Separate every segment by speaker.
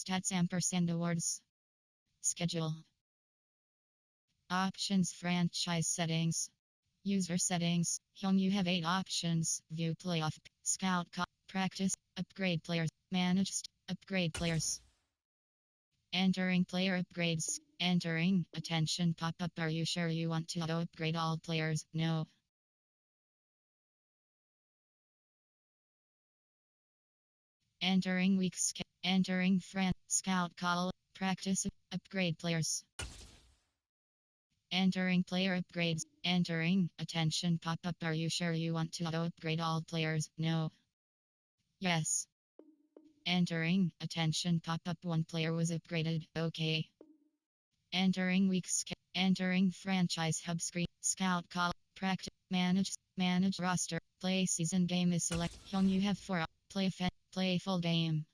Speaker 1: Stats ampersand awards. Schedule. Options franchise settings. User settings. Home you have 8 options. View playoff. Scout practice. Upgrade players. Managed. Upgrade players. Entering player upgrades. Entering. Attention pop-up. Are you sure you want to auto-upgrade all players? No. Entering weeks. Entering friend. Scout call. Practice. Upgrade players. Entering player upgrades. Entering. Attention pop-up. Are you sure you want to auto-upgrade all players? No. Yes. Entering. Attention pop-up. One player was upgraded. Okay. Entering weeks. Entering franchise hub screen. Scout call. Practice. Manage roster. Play season game is select. Home you have 4. Play full game.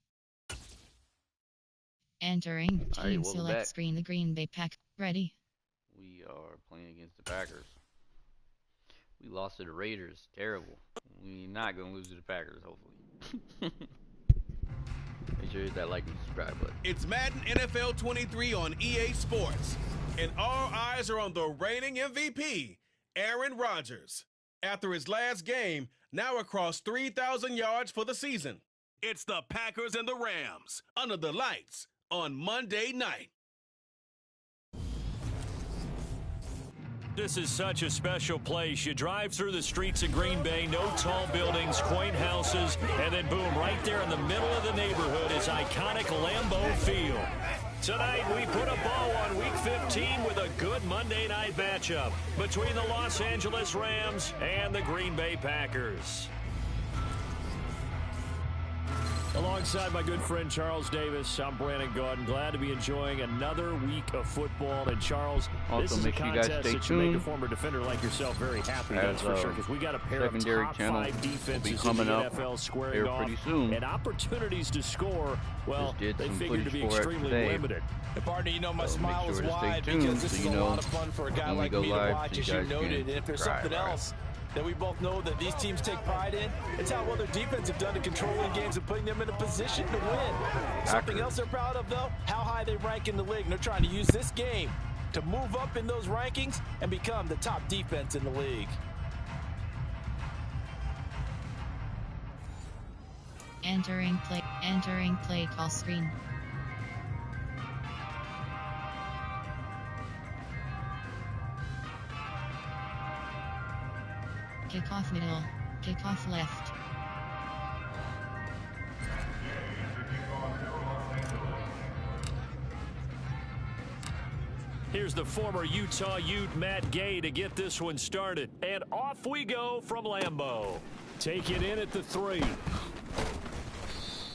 Speaker 1: Entering. Team select
Speaker 2: back.
Speaker 1: screen. The Green Bay Pack. Ready.
Speaker 2: We are playing against the Packers. We lost to the Raiders. Terrible. We're not going to lose to the Packers, hopefully. Make sure you hit that like and subscribe button.
Speaker 3: It's Madden NFL 23 on EA Sports. And all eyes are on the reigning MVP, Aaron Rodgers. After his last game, now across 3,000 yards for the season. It's the Packers and the Rams under the lights on Monday night.
Speaker 4: This is such a special place. You drive through the streets of Green Bay, no tall buildings, quaint houses, and then boom, right there in the middle of the neighborhood is iconic Lambeau Field. Tonight, we put a bow on Week 15 with a good Monday night matchup between the Los Angeles Rams and the Green Bay Packers. Alongside my good friend Charles Davis, I'm Brandon Gordon. Glad to be enjoying another week of football. And Charles, this is a contest that should make a former defender like yourself very happy. That's for sure, because we got a pair of top 5 defenses in the NFL squaring off, and opportunities to score, well, they figure to be extremely limited.
Speaker 5: And partner, you know my smile is wide because this is a lot of fun for a guy like me to watch, as you noted. And if there's something else that we both know that these teams take pride in, it's how well their defense have done to controlling games and putting them in a position to win. Something else they're proud of, though, how high they rank in the league. And they're trying to use this game to move up in those rankings and become the top defense in the league.
Speaker 1: Entering play call screen. Kickoff middle. Kickoff left.
Speaker 4: Here's the former Utah Ute Matt Gay to get this one started. And off we go from Lambeau. Take it in at the 3.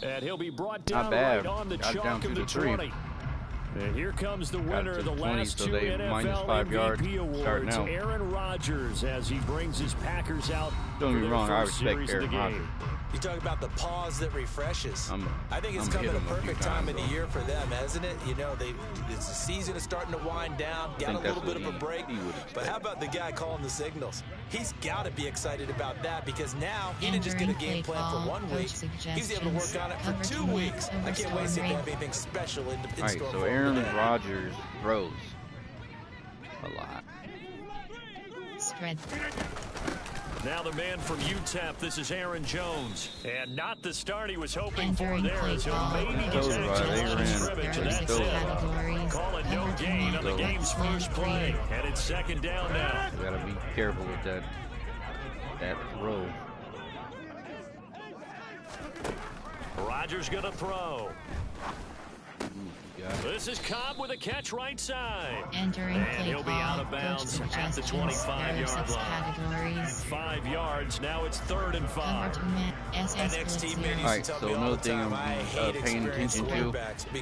Speaker 4: And he'll be brought down right on the chalk of the 20. And here comes the winner of the last 2 NFL MVP awards, Aaron Rodgers, as he brings his Packers out for their first series of the game.
Speaker 5: You talk about the pause that refreshes. I think it's coming a perfect time of the year for them, hasn't it? You know, the season is starting to wind down, got a little bit of a break. But how about the guy calling the signals? He's got to be excited about that because now he didn't just get a game plan for 1 week. He's able to work on it for 2 weeks. I can't wait to see if they have anything special in store for him.
Speaker 2: So Aaron Rodgers throws a lot.
Speaker 1: Spread.
Speaker 4: Now the man from UTEP, this is Aaron Jones. And not the start he was hoping for there, as he'll maybe get back to the line of scrimmage, and that's it. Call it no gain on the game's first play. And it's second down now.
Speaker 2: We gotta be careful with that throw.
Speaker 4: Rodgers gonna throw. This is Cobb with a catch right side.
Speaker 1: Entering
Speaker 4: and he'll be out of bounds at the 25-yard line. 5 yards. Now it's 3rd and 5.
Speaker 2: Alright, so another thing I'm paying attention to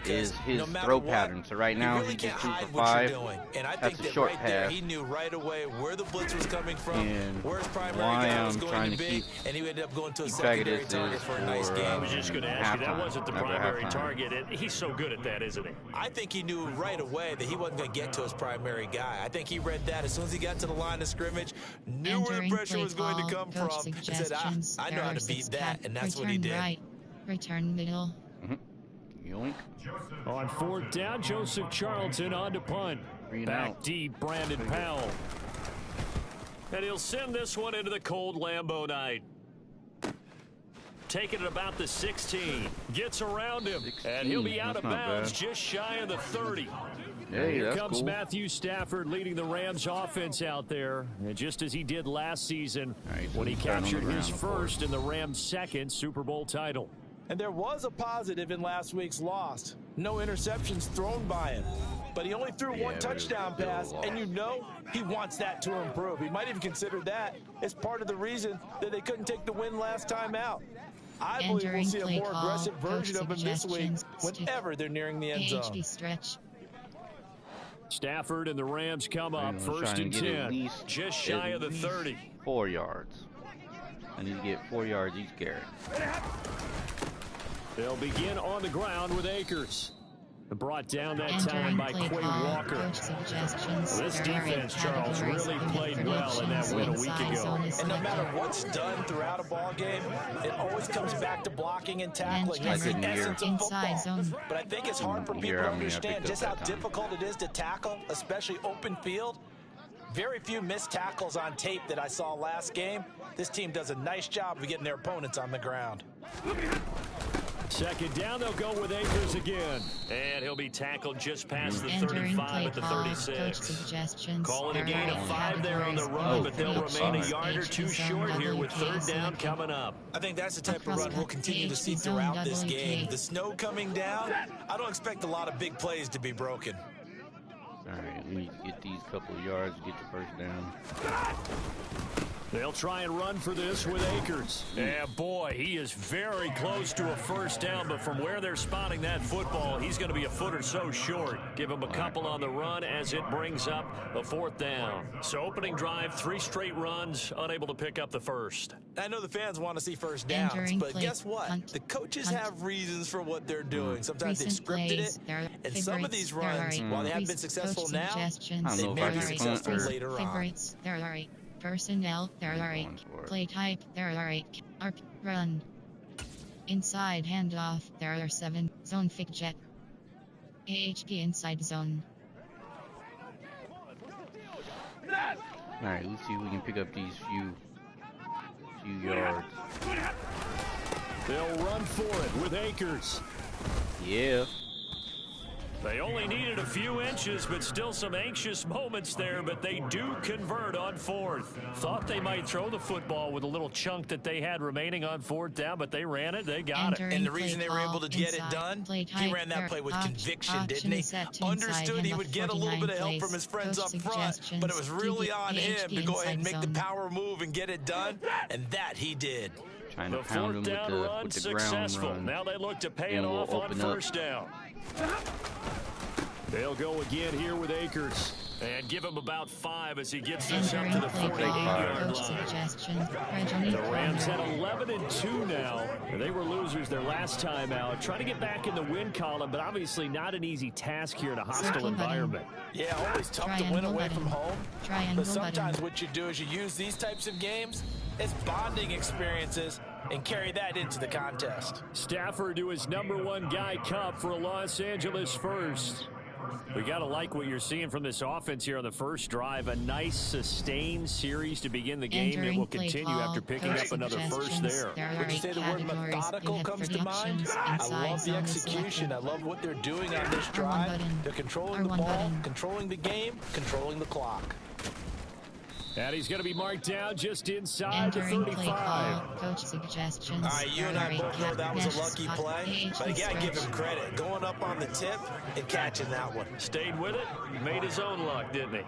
Speaker 2: is his throw pattern. So right now he just 2 for 5. That's a short pass.
Speaker 5: He knew right away where the blitz was coming from, where his primary guy was going to be, and he ended up going to a secondary target for a nice game.
Speaker 4: I was just going to ask you, that wasn't the primary target. He's so good at that, isn't he?
Speaker 5: I think he knew right away that he wasn't going to get to his primary guy. I think he read that as soon as he got to the line of scrimmage, knew where the pressure was going to come from, and said, I know how to beat that, and that's what he did.
Speaker 1: Right. Return middle.
Speaker 2: Yoink.
Speaker 4: On 4th down, Joseph Charlton on to punt. Back deep, Brandon Powell. And he'll send this one into the cold Lambeau night. Taking it about the 16. Gets around him. 16. And he'll be out of bounds just shy of the 30.
Speaker 2: Hey,
Speaker 4: Here
Speaker 2: that's
Speaker 4: comes
Speaker 2: cool.
Speaker 4: Matthew Stafford leading the Rams offense out there. And just as he did last season when he captured his first and the Rams' second Super Bowl title.
Speaker 5: And there was a positive in last week's loss. No interceptions thrown by him. But he only threw one touchdown pass, and you know he wants that to improve. He might even consider that as part of the reason that they couldn't take the win last time out. I believe we'll see a more aggressive version of him this week whenever they're nearing the end zone.
Speaker 4: Stafford and the Rams come up 1st and 10, just shy of the 30.
Speaker 2: 4 yards. I need to get 4 yards each carry.
Speaker 4: They'll begin on the ground with Akers. Brought down that time by Quay Walker. This defense, Charles, really played well in that win a week ago.
Speaker 5: And no matter what's done throughout a ball game, it always comes back to blocking and tackling. That's the essence of football. But I think it's hard for people to understand just how difficult it is to tackle, especially open field. Very few missed tackles on tape that I saw last game. This team does a nice job of getting their opponents on the ground.
Speaker 4: 2nd down, they'll go with Akers again. And he'll be tackled just past the 35 at the 36. Calling a gain of 5 there on the run, but they'll remain a yard or 2 short here with 3rd down coming up.
Speaker 5: I think that's the type of run we'll continue to see throughout this game. The snow coming down, I don't expect a lot of big plays to be broken.
Speaker 2: All right, we need to get these couple of yards to get the 1st down.
Speaker 4: They'll try and run for this with Akers. And boy, he is very close to a 1st down, but from where they're spotting that football, he's going to be a foot or so short. Give him a couple on the run as it brings up a 4th down. So opening drive, 3 straight runs, unable to pick up the 1st.
Speaker 5: I know the fans want to see 1st downs, but guess what? The coaches have reasons for what they're doing. Sometimes they've scripted it, and some of these runs, while they haven't been successful now, they may be successful later on.
Speaker 1: Personnel, there are 8. Play type, there are 8. Arc, run. Inside handoff, there are 7. Zone fig jet. AHP inside zone.
Speaker 2: Alright, let's see if we can pick up these few yards.
Speaker 4: They'll run for it with Akers.
Speaker 2: Yeah.
Speaker 4: They only needed a few inches, but still some anxious moments there, but they do convert on 4th. Thought they might throw the football with a little chunk that they had remaining on 4th down, but they ran it, they got it.
Speaker 5: And the reason they were able to get it done, he ran that play with conviction, didn't he? Understood he would get a little bit of help from his friends up front, but it was really on him to go ahead and make the power move and get it done, and that he did.
Speaker 2: Trying to
Speaker 4: The
Speaker 2: pound
Speaker 4: 4th
Speaker 2: him
Speaker 4: down
Speaker 2: with
Speaker 4: run
Speaker 2: the ground
Speaker 4: successful.
Speaker 2: run.
Speaker 4: Now they look to pay it
Speaker 2: And we'll
Speaker 4: off on
Speaker 2: open up.
Speaker 4: 1st down. They'll go again here with Akers. And give him about 5 as he gets this up to the 48-yard line. The Rams had 11-2 now. They were losers their last time out. Trying to get back in the win column, but obviously not an easy task here in a hostile environment.
Speaker 5: Yeah, always tough to win away from home. But sometimes what you do is you use these types of games as bonding experiences and carry that into the contest.
Speaker 4: Stafford to his #1 guy Cup for a Los Angeles first. We got to like what you're seeing from this offense here on the first drive. A nice, sustained series to begin the game. It will continue after picking up another first there.
Speaker 5: Would you say the word methodical comes to mind? I love the execution. I love what they're doing on this drive. They're controlling the ball, controlling the game, controlling the clock.
Speaker 4: And he's going to be marked down just inside the 35.
Speaker 1: Coach suggestions.
Speaker 5: All right, you and I both know that was a lucky play, but again, give him credit. Going up on the tip and catching that one.
Speaker 4: Stayed with it, made his own luck, didn't he?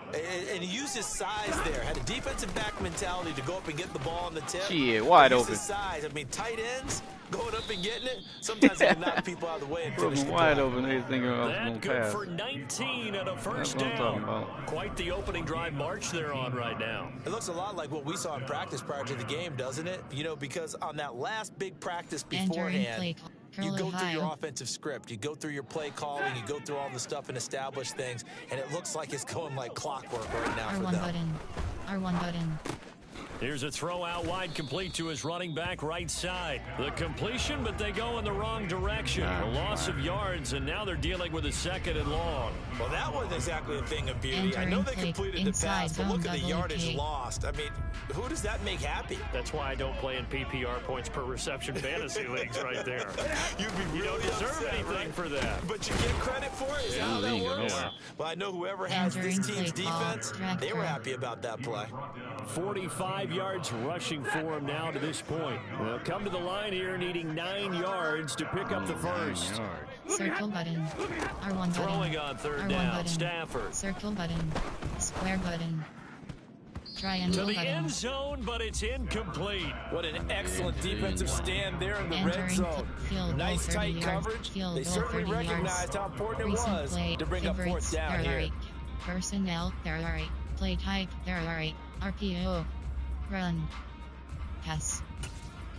Speaker 5: And he used his size there. Had a defensive back mentality to go up and get the ball on the tip.
Speaker 2: Shit, wide open.
Speaker 5: His size. I mean, tight ends going up and getting it. Sometimes they can knock people out of the way and finish the
Speaker 2: wide
Speaker 5: play.
Speaker 2: open. They thinking I was going to
Speaker 4: good
Speaker 2: pass.
Speaker 4: for 19 and a first
Speaker 2: That's what I'm talking
Speaker 4: down.
Speaker 2: about.
Speaker 4: Quite the opening drive march they're on right now.
Speaker 5: It looks a lot like what we saw in practice prior to the game, doesn't it? You know, because on that last big practice beforehand, you go through your offensive script, you go through your play calling, you go through all the stuff and establish things, and it looks like it's going like clockwork right now for them.
Speaker 1: R1 button.
Speaker 4: Here's a throw out wide, complete to his running back right side. The completion, but they go in the wrong direction. A loss of yards, and now they're dealing with a 2nd and long.
Speaker 5: Well, that wasn't exactly a thing of beauty. I know they completed the pass, but look at the yardage lost. I mean, who does that make happy?
Speaker 4: That's why I don't play in PPR points per reception fantasy leagues right there.
Speaker 5: You'd be really
Speaker 4: you don't deserve
Speaker 5: upset,
Speaker 4: anything
Speaker 5: right?
Speaker 4: for that.
Speaker 5: But you get credit for it? Is that how that works? Well, I know whoever has this team's defense, they were happy about that play.
Speaker 4: 45 yards rushing for him now to this point. They'll come to the line here needing 9 yards to pick up the first.
Speaker 1: Circle button. R1 button.
Speaker 4: Throwing on 3rd
Speaker 1: R1
Speaker 4: down,
Speaker 1: button.
Speaker 4: Stafford.
Speaker 1: Circle button. Square button. Triangle
Speaker 4: To the
Speaker 1: button.
Speaker 4: end zone, but it's incomplete.
Speaker 5: What an excellent defensive stand there in the red zone. Nice tight coverage. They certainly recognized how important it was to bring up 4th down here.
Speaker 1: Personnel, there are 8. Play type, there are 8. RPO. Run. Pass.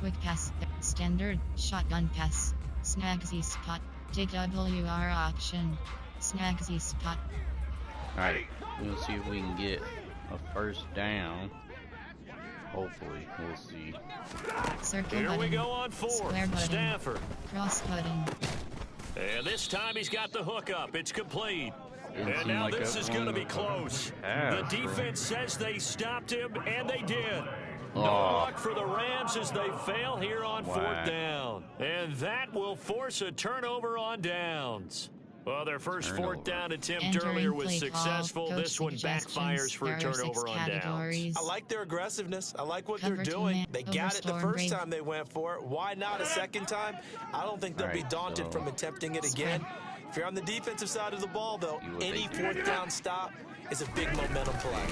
Speaker 1: Quick pass. Standard. Shotgun pass. Snagsy spot. DWR option. Snagsy spot.
Speaker 2: Alright, we'll see if we can get a 1st down. Hopefully, we'll see.
Speaker 1: Circle
Speaker 4: Here
Speaker 1: button.
Speaker 4: we go on 4th.
Speaker 1: Square button.
Speaker 4: Stafford.
Speaker 1: Cross button.
Speaker 4: And this time he's got the hookup. It's complete.
Speaker 2: Didn't
Speaker 4: And
Speaker 2: seem
Speaker 4: now
Speaker 2: like
Speaker 4: this
Speaker 2: that
Speaker 4: is going to
Speaker 2: one
Speaker 4: be close.
Speaker 2: pass,
Speaker 4: The defense says they stopped him, and they did. No
Speaker 2: Oh.
Speaker 4: luck for the Rams as they fail here on 4th down. And that will force a turnover on downs. Well, their first 4th down attempt
Speaker 1: Entering
Speaker 4: earlier was
Speaker 1: play
Speaker 4: successful.
Speaker 1: call.
Speaker 4: This one
Speaker 1: Suggestions.
Speaker 4: backfires for
Speaker 1: There
Speaker 4: a
Speaker 1: are
Speaker 4: turnover
Speaker 1: 6
Speaker 4: on downs.
Speaker 1: categories.
Speaker 5: I like their aggressiveness. I like what
Speaker 1: Cover
Speaker 5: they're
Speaker 1: two
Speaker 5: doing.
Speaker 1: man,
Speaker 5: They got it the
Speaker 1: overstorm
Speaker 5: first
Speaker 1: brave.
Speaker 5: time they went for it. Why not a 2nd time? I don't think they'll be
Speaker 2: Right,
Speaker 5: daunted
Speaker 2: so-
Speaker 5: from attempting it again. If you're on the defensive side of the ball, though,
Speaker 2: You would
Speaker 5: any
Speaker 2: think.
Speaker 5: 4th down stop is a big momentum play.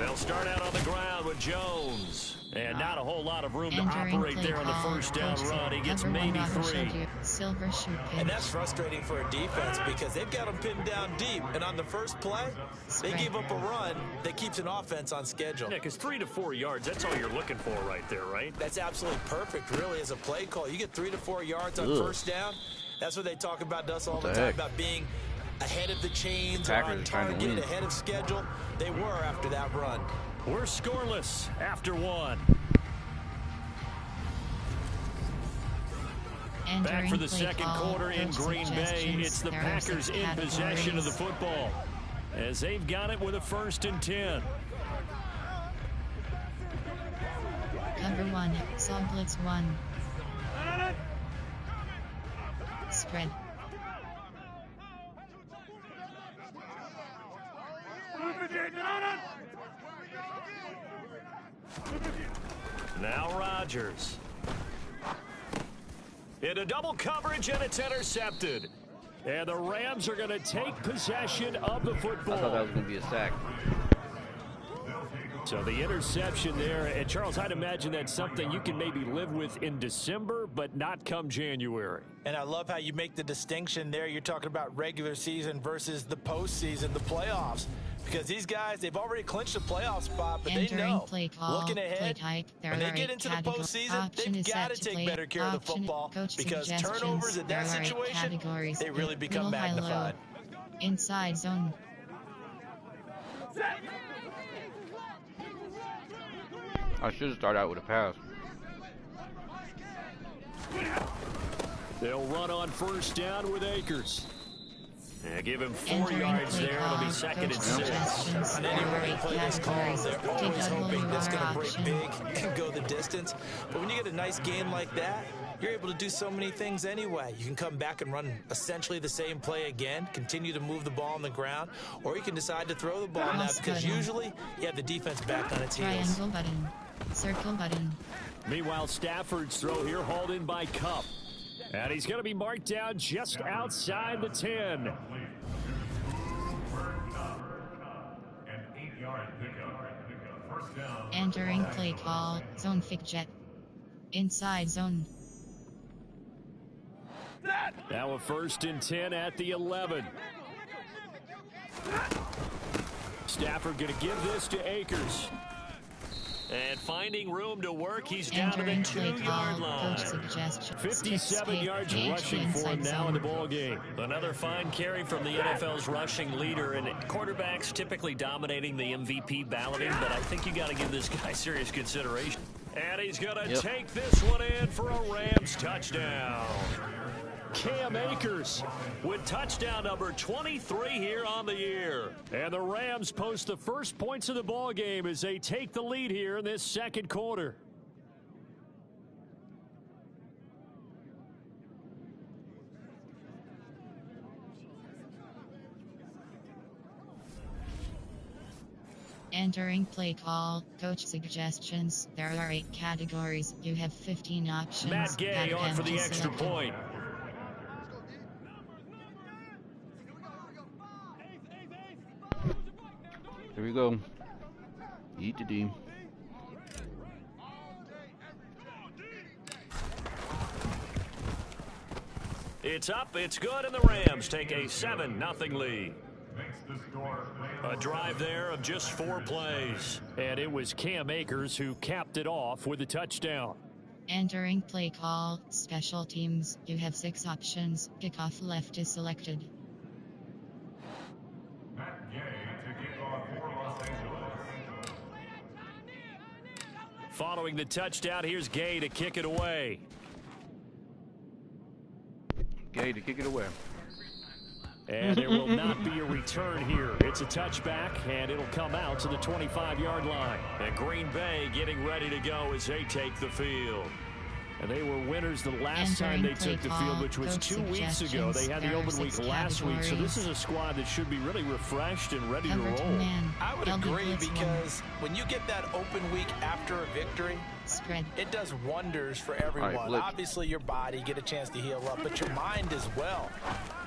Speaker 4: They'll start out on the ground with Jones. And not a whole lot of room to
Speaker 1: Entering
Speaker 4: operate
Speaker 1: play
Speaker 4: there on the
Speaker 1: call.
Speaker 4: 1st down
Speaker 1: Coach
Speaker 4: run. He gets
Speaker 1: Cover one
Speaker 4: maybe
Speaker 1: Roger
Speaker 4: 3.
Speaker 1: showed you. Silver shoot pitch.
Speaker 5: And that's frustrating for a defense because they've got them pinned down deep. And on the first play, they
Speaker 1: Spread.
Speaker 5: give up a run that keeps an offense on schedule.
Speaker 4: Yeah, because 3 to 4 yards, that's all you're looking for right there, right?
Speaker 5: That's absolutely perfect, really, as a play call. You get 3 to 4 yards on 1st down. That's what they talk about us all the time,
Speaker 2: heck?
Speaker 5: about being ahead of the chains, or
Speaker 2: Packers
Speaker 5: on
Speaker 2: are trying to
Speaker 5: target,
Speaker 2: win.
Speaker 5: ahead of schedule. They were after that run.
Speaker 4: We're scoreless after 1. Back for the
Speaker 1: play
Speaker 4: 2nd
Speaker 1: call.
Speaker 4: quarter in
Speaker 1: Coach
Speaker 4: Green Bay.
Speaker 1: suggestions.
Speaker 4: It's the
Speaker 1: There are
Speaker 4: Packers
Speaker 1: 6
Speaker 4: in possession of the
Speaker 1: categories.
Speaker 4: football as they've got it with a 1st and 10.
Speaker 1: Cover 1. Saw blitz 1. Spread.
Speaker 4: Now Rodgers. Into double coverage, and it's intercepted. And the Rams are going to take possession of the
Speaker 2: I thought that
Speaker 4: football.
Speaker 2: was going to be a sack.
Speaker 4: So the interception there, and Charles, I'd imagine that's something you can maybe live with in December, but not come January.
Speaker 5: And I love how you make the distinction there. You're talking about regular season versus the postseason, the playoffs. Because these guys, they've already clinched a playoff spot, but they
Speaker 1: Entering
Speaker 5: know,
Speaker 1: play call,
Speaker 5: looking
Speaker 1: play
Speaker 5: ahead,
Speaker 1: type, there
Speaker 5: when they
Speaker 1: are
Speaker 5: get
Speaker 1: 8
Speaker 5: into the
Speaker 1: categories.
Speaker 5: postseason,
Speaker 1: Option
Speaker 5: they've
Speaker 1: is
Speaker 5: got to
Speaker 1: set to
Speaker 5: take
Speaker 1: play.
Speaker 5: better care of the
Speaker 1: Option-
Speaker 5: football
Speaker 1: coach
Speaker 5: because
Speaker 1: suggestions.
Speaker 5: turnovers in
Speaker 1: There
Speaker 5: that
Speaker 1: are 8
Speaker 5: situation,
Speaker 1: categories.
Speaker 5: they really become
Speaker 1: Middle, high, low.
Speaker 5: magnified.
Speaker 1: Inside zone.
Speaker 2: I should have started out with a pass.
Speaker 4: They'll run on 1st down with Akers. Yeah, give him 4
Speaker 1: Entering
Speaker 4: yards
Speaker 1: play
Speaker 4: there.
Speaker 1: call.
Speaker 4: It'll be 2nd and
Speaker 1: Coach
Speaker 4: 6.
Speaker 1: suggestions.
Speaker 5: On
Speaker 1: There
Speaker 5: any
Speaker 1: are
Speaker 5: way
Speaker 1: 8
Speaker 5: play this call,
Speaker 1: categories.
Speaker 5: they're always hoping that's going to
Speaker 1: DWR
Speaker 5: break
Speaker 1: option.
Speaker 5: big and go the distance. But when you get a nice game like that, you're able to do so many things anyway. You can come back and run essentially the same play again, continue to move the ball on the ground, or you can decide to throw the ball now
Speaker 1: Cross
Speaker 5: because
Speaker 1: button.
Speaker 5: usually you have the defense back on its heels.
Speaker 1: Triangle button. Circle button.
Speaker 4: Meanwhile, Stafford's throw here hauled in by Cup. And he's going to be marked down just outside the 10.
Speaker 1: Entering play call. Zone fake jet. Inside zone.
Speaker 4: Now a 1st and 10 at the 11. Stafford going to give this to Akers. And finding room to work, he's down to the 2-yard line. 57 yards rushing for him now in the ball game. Another fine carry from the NFL's rushing leader, and quarterbacks typically dominating the MVP balloting, but I think you got to give this guy serious consideration. And he's going to take this one in for a Rams touchdown. Cam Akers with touchdown number 23 here on the year. And the Rams post the first points of the ball game as they take the lead here in this second quarter.
Speaker 1: Entering play call, coach suggestions. There are 8 categories. You have 15 options.
Speaker 4: Matt Gay on for the extra point.
Speaker 2: Here we go. Eat the D.
Speaker 4: It's up, it's good, and the Rams take a 7-0 lead. A drive there of just 4 plays. And it was Cam Akers who capped it off with a touchdown.
Speaker 1: Entering play call, special teams. You have 6 options. Kickoff left is selected.
Speaker 4: Following the touchdown, here's Gay to kick it away.
Speaker 2: Gay to kick it away.
Speaker 4: And there will not be a return here. It's a touchback, and it'll come out to the 25-yard line. And Green Bay getting ready to go as they take the field. And they were winners the last time they took the field, which was 2 weeks ago. They had the open week last week, so this is a squad that should be really refreshed and ready to roll.
Speaker 5: I would agree, because when you get that open week after a victory, it does wonders for everyone. Obviously, your body, get a chance to heal up, but your mind as well.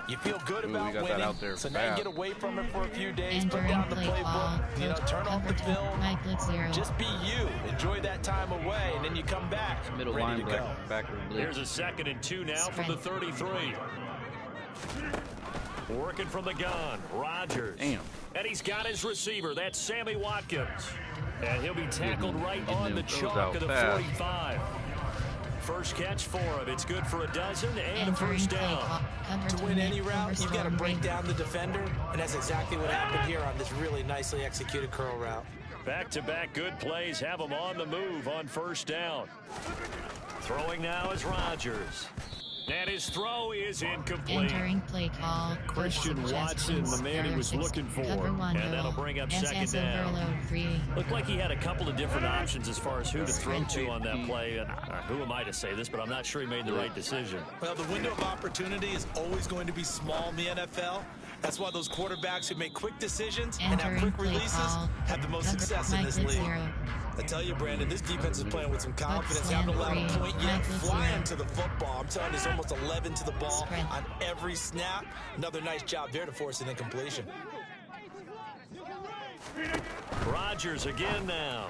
Speaker 5: You feel good about winning, so now you get away from it for a few days, put down the playbook, turn off the film, just be you. Enjoy that time away, and then you come back ready to go.
Speaker 4: Here's a 2nd and 2 now from the 33. Working from the gun, Rodgers.
Speaker 2: Damn.
Speaker 4: And he's got his receiver. That's Sammy Watkins. And he'll be tackled right on the chalk of the 45. First catch for him. It's good for a dozen and a first down.
Speaker 5: To win any route, you've got to break down the defender, and that's exactly what happened here on this really nicely executed curl route.
Speaker 4: Back-to-back good plays have him on the move on first down. Throwing now is Rodgers. And his throw is incomplete.
Speaker 1: Entering play call.
Speaker 4: Christian Watson, the man he was looking for. And that'll bring up second down. Looked like he had a couple of different options as far as who to throw to on that play. And who am I to say this, but I'm not sure he made the right decision.
Speaker 5: Well, the window of opportunity is always going to be small in the NFL. That's why those quarterbacks who make quick decisions and have quick releases have the most success in this league. I tell you, Brandon, this defense is playing with some confidence. Haven't allowed a point yet. Flying to the football. I'm telling you, it's almost 11 to the ball on every snap. Another nice job there to force an incompletion.
Speaker 4: Rodgers again now.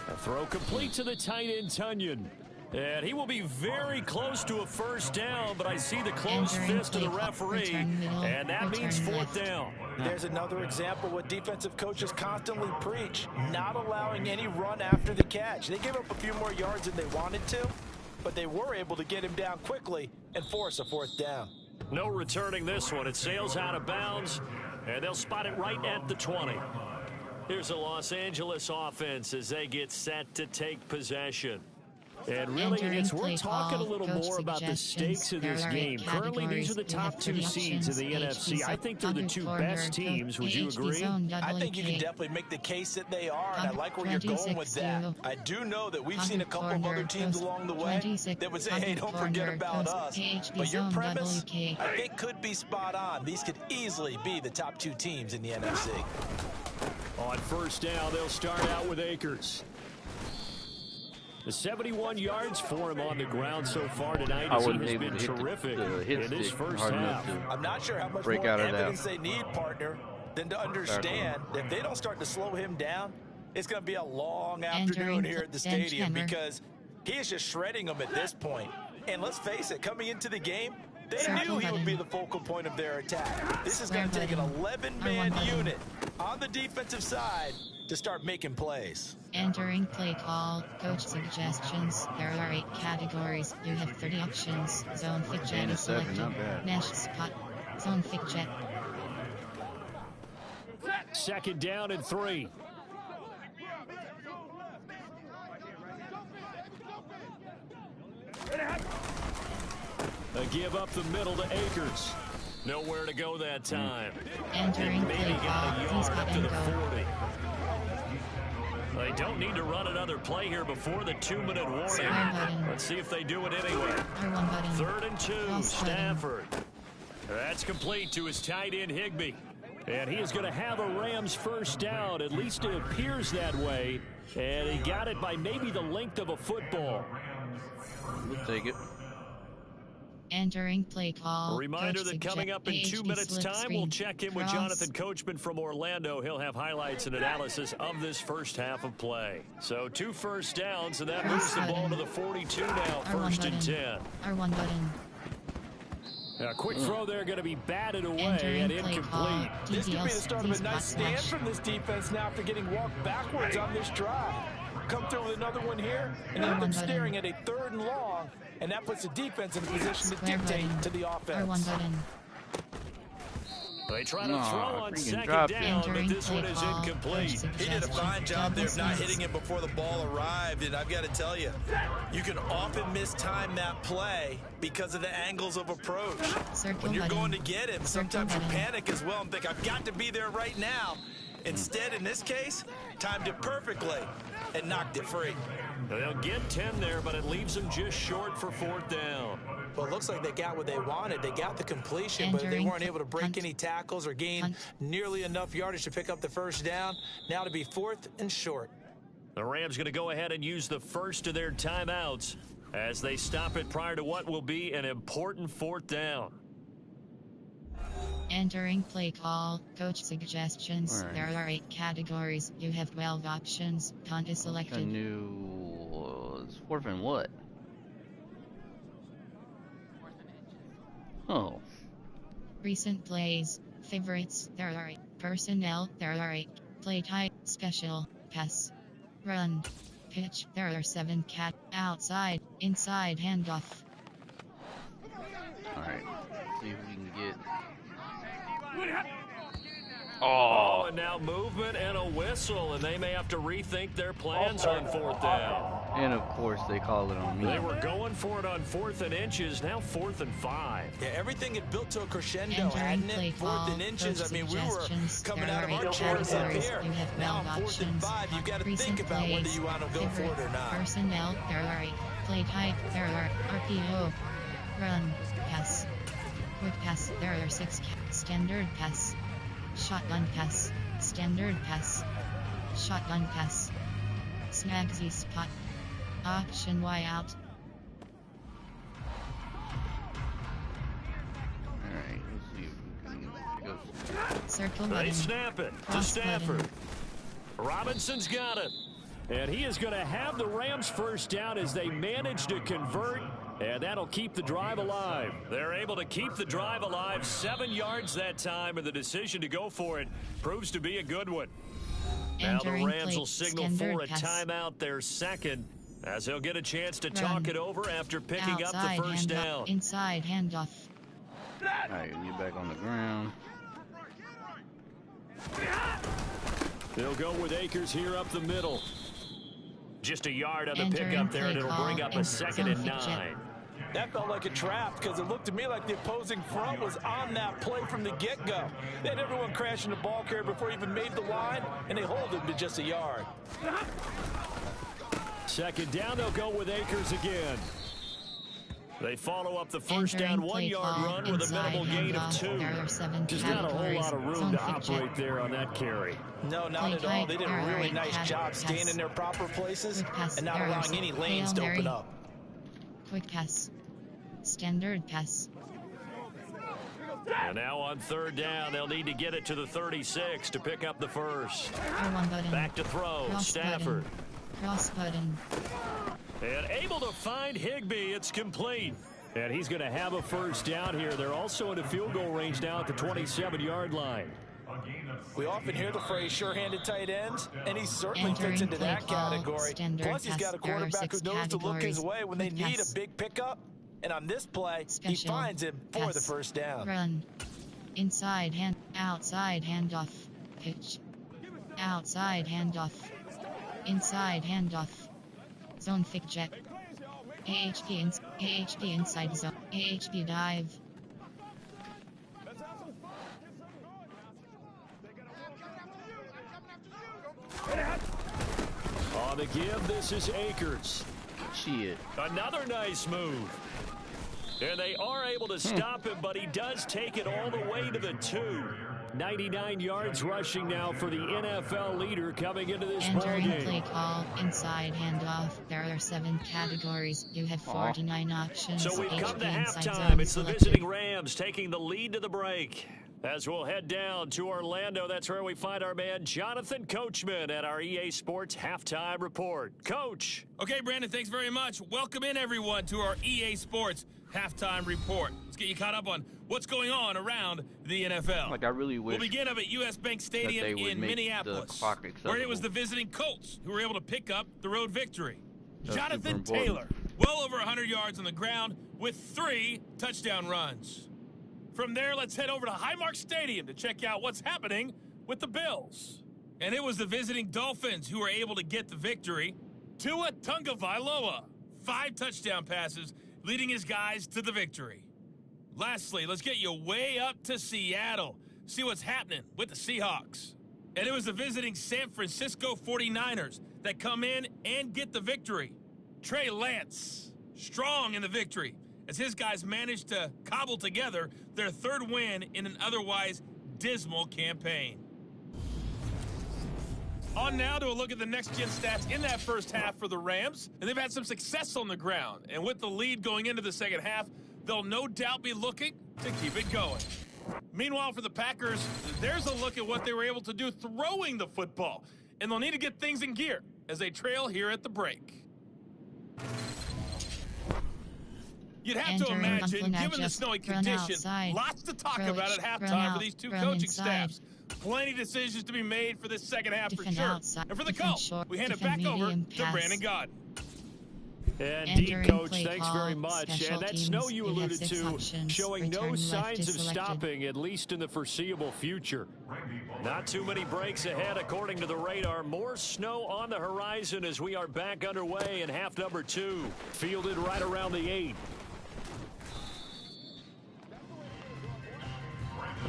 Speaker 4: A throw complete to the tight end, Tunyon. And he will be very close to a first down, but I see the closed fist of the referee, and that means 4th down.
Speaker 5: There's another example what defensive coaches constantly preach, not allowing any run after the catch. They gave up a few more yards than they wanted to, but they were able to get him down quickly and force a 4th down.
Speaker 4: No returning this one. It sails out of bounds, and they'll spot it right at the 20. Here's the Los Angeles offense as they get set to take possession. And really, we're talking a little more about the stakes of this game. Currently, these are the top 2 seeds in the NFC. I think they're the 2 best teams. Would you agree?
Speaker 5: I think you can definitely make the case that they are, and I like where you're going with that. I do know that we've seen a couple of other teams along the way that would say, hey, don't forget about us. But your premise, I think, could be spot on. These could easily be the top 2 teams in the NFC.
Speaker 4: On first down, they'll start out with Akers. The 71 yards for him on the ground so far tonight as he has been terrific in this first half.
Speaker 5: I'm not sure how much more evidence they need, partner, than to understand that if they don't start to slow him down, it's going to be a long afternoon here at the stadium, because he is just shredding them at this point. And let's face it, coming into the game, they knew he would be the focal point of their attack. This is going to take an 11-man unit on the defensive side to start making plays.
Speaker 1: Entering play call, coach suggestions. There are 8 categories. You have 30 options. Zone fake jet is selected. Mesh spot. Zone fake jet.
Speaker 4: Second down and 3. They give up the middle to Akers. Nowhere to go that time.
Speaker 1: Entering play call. Please cut and go.
Speaker 4: They don't need to run another play here before the 2-minute warning. Let's see if they do it anyway. 3rd and 2, Stafford. That's complete to his tight end, Higbee. And he is going to have a Rams first down. At least it appears that way. And he got it by maybe the length of a football.
Speaker 2: We'll take it.
Speaker 1: Entering play call.
Speaker 4: A reminder that coming up in 2 minutes' time, we'll check in with Jonathan Coachman from Orlando. He'll have highlights and analysis of this first half of play. So 2 first downs, and that moves the ball to the 42 now, 1st and 10.
Speaker 1: R1 button.
Speaker 4: A quick throw there, going to be batted away and incomplete.
Speaker 5: This could be the start of a nice stand from this defense now after getting walked backwards on this drive. Come through with another one here, and end up staring at a 3rd and long, and that puts the defense in a position to dictate to the offense.
Speaker 4: They try to throw on 2nd down, but this one is incomplete.
Speaker 5: He did a fine job there of not hitting it before the ball arrived, and I've got to tell you, you can often mistime that play because of the angles of approach. When you're going to get him, sometimes you panic as well and think, I've got to be there right now. Instead, in this case, timed it perfectly and knocked it free.
Speaker 4: They'll get 10 there, but it leaves them just short for 4th down.
Speaker 5: Well, it looks like they got what they wanted. They got the completion, but they weren't able to break any tackles or gain nearly enough yardage to pick up the first down. Now to be 4th and short.
Speaker 4: The Rams going to go ahead and use the first of their timeouts as they stop it prior to what will be an important 4th down.
Speaker 1: Entering play call, coach suggestions. Right. There are 8 categories. You have 12 options. Punt is selected.
Speaker 2: It's 4th and what? Oh.
Speaker 1: Recent plays. Favorites. There are 8. Personnel. There are 8. Play type. Special. Pass. Run. Pitch. There are 7 cat. Outside. Inside handoff.
Speaker 2: Alright. See if we can get...
Speaker 4: Oh, and now movement and a whistle, and they may have to rethink their plans on 4th down.
Speaker 2: And, of course, they call it on me.
Speaker 4: They were going for it on 4th and inches, now 4th and 5.
Speaker 5: Yeah, everything had built to a crescendo, hadn't it? 4th and inches, I mean, we were coming out of our chairs up here. Now on 4th and 5, you've got to think about whether you want to go for it or not.
Speaker 1: Personnel, there are 8. Play type, there are RPO. Run, pass. Quick pass, there are 6. Standard pass. Shotgun pass. Standard pass. Shotgun pass. Snagsy spot. Option Y out.
Speaker 2: Alright, let's see if we can go.
Speaker 1: Circle
Speaker 4: they
Speaker 1: button.
Speaker 4: Snap it to Stafford. Robinson's got it. And he is going to have the Rams first down as they manage to convert. And that'll keep the drive alive. They're able to keep the drive alive. 7 yards that time, and the decision to go for it proves to be a good one. Now the Rams will signal for a timeout, their 2nd, as they'll get a chance to talk it over after picking up the first down.
Speaker 1: Inside handoff.
Speaker 2: All right, get back on the ground.
Speaker 4: They'll go with Akers here up the middle. Just a yard on the pickup there, and it'll bring up a 2nd and 9.
Speaker 5: That felt like a trap because it looked to me like the opposing front was on that play from the get-go. They had everyone crashing the ball carrier before he even made the line, and they hold him to just a yard.
Speaker 4: 2nd down, they'll go with Akers again. They follow up the first down 1-yard run with a minimal gain of 2. Just not a whole lot of room to operate there on that carry.
Speaker 5: No, not at all. They did a really nice job staying in their proper places and not allowing any lanes to open up.
Speaker 1: Quick pass. Standard pass.
Speaker 4: And now on 3rd down, they'll need to get it to the 36 to pick up the first. Back to throw, Stafford.
Speaker 1: Cross button.
Speaker 4: And able to find Higbee. It's complete. And he's going to have a first down here. They're also into field goal range now at the 27-yard line.
Speaker 5: We often hear the phrase sure-handed tight ends, and he certainly
Speaker 1: Entering
Speaker 5: fits into
Speaker 1: play
Speaker 5: that
Speaker 1: call,
Speaker 5: category.
Speaker 1: standard
Speaker 5: Plus, he's got a
Speaker 1: pass. There are
Speaker 5: quarterback who
Speaker 1: 6
Speaker 5: knows to look his
Speaker 1: categories.
Speaker 5: way when they
Speaker 1: Quick
Speaker 5: need a
Speaker 1: pass.
Speaker 5: big pickup. And on this play, he
Speaker 1: Special
Speaker 5: finds him for the
Speaker 1: pass.
Speaker 5: first down.
Speaker 1: Run. Inside hand. Outside handoff. Pitch. Outside handoff. Inside handoff. Zone fake jet. AHP inside zone. AHP dive.
Speaker 4: On the give, this is Akers.
Speaker 2: Shit.
Speaker 4: Another nice move. And they are able to stop him, but he does take it all the way to the 2. 99 yards rushing now for the NFL leader coming into this
Speaker 1: Entering
Speaker 4: ballgame.
Speaker 1: play call, inside handoff. There are 7 categories. You have 49 options.
Speaker 4: So we've come to
Speaker 1: HP inside
Speaker 4: halftime.
Speaker 1: zone
Speaker 4: It's the
Speaker 1: selected.
Speaker 4: visiting Rams taking the lead to the break. As we'll head down to Orlando, that's where we find our man Jonathan Coachman at our EA Sports Halftime Report. Coach.
Speaker 6: Okay, Brandon, thanks very much. Welcome in, everyone, to our EA Sports Halftime Report. Let's get you caught up on what's going on around the NFL.
Speaker 2: Like, I really wish
Speaker 6: We'll begin up at U.S. Bank Stadium in Minneapolis, where it was the visiting Colts who were able to pick up the road victory. Jonathan Taylor, well over 100 yards on the ground with 3 touchdown runs. From there, let's head over to Highmark Stadium to check out what's happening with the Bills. And it was the visiting Dolphins who were able to get the victory. Tua Tagovailoa, 5 touchdown passes, leading his guys to the victory. Lastly, let's get you way up to Seattle. See what's happening with the Seahawks. And it was the visiting San Francisco 49ers that come in and get the victory. Trey Lance, strong in the victory, as his guys managed to cobble together their 3rd win in an otherwise dismal campaign. On now to a look at the next-gen stats in that first half for the Rams. And they've had some success on the ground. And with the lead going into the second half, they'll no doubt be looking to keep it going. Meanwhile, for the Packers, there's a look at what they were able to do throwing the football. And they'll need to get things in gear as they trail here at the break. You'd have to imagine, given the snowy conditions, lots to talk about at halftime for these two coaching staffs. Plenty decisions to be made for this second half for sure. And for the Colts, we hand it back over to Brandon Gaudin.
Speaker 4: Indeed, Coach, thanks very much. And that snow you alluded to showing no signs of stopping, at least in the foreseeable future. Not too many breaks ahead, according to the radar. More snow on the horizon as we are back underway in half number 2. Fielded right around the 8.